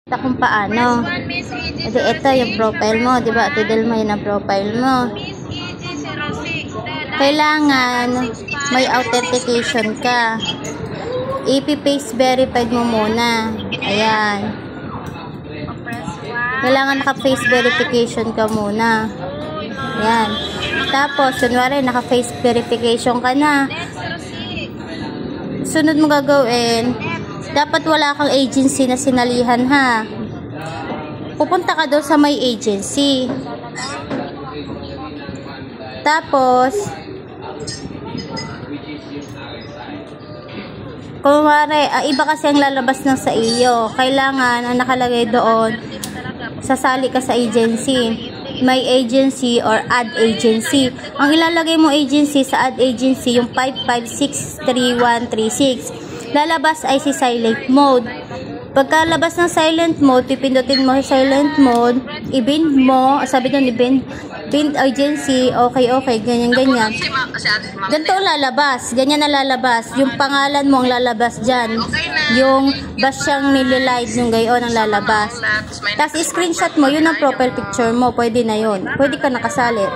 Ito kung paano. Ito, ito yung profile mo, di ba? Ito mo yun ang profile mo. Kailangan may authentication ka. IP-face verified mo muna. Ayan. Kailangan naka-face verification ka muna. Ayan. Tapos, kunwari, naka-face verification ka na. Sunod mo gagawin, dapat wala kang agency na sinalihan, ha. Pupunta ka doon sa may agency. Tapos, kunwari, iba kasi ang lalabas ng sa iyo. Kailangan, ang nakalagay doon, sasali ka sa agency. May agency or ad agency. Ang ilalagay mo agency sa ad agency, yung 5563136. Lalabas ay si silent mode. Pagkalabas ng silent mode, pipindutin mo sa silent mode, i-bind mo, sabi doon bind agency, okay, ganyan. Ganito lalabas, ganyan na lalabas. Yung pangalan mo ang lalabas dyan. Yung basyang nililive, yung gayon ang lalabas. Tapos screenshot mo, yun ang profile picture mo, pwede na yun. Pwede ka nakasali.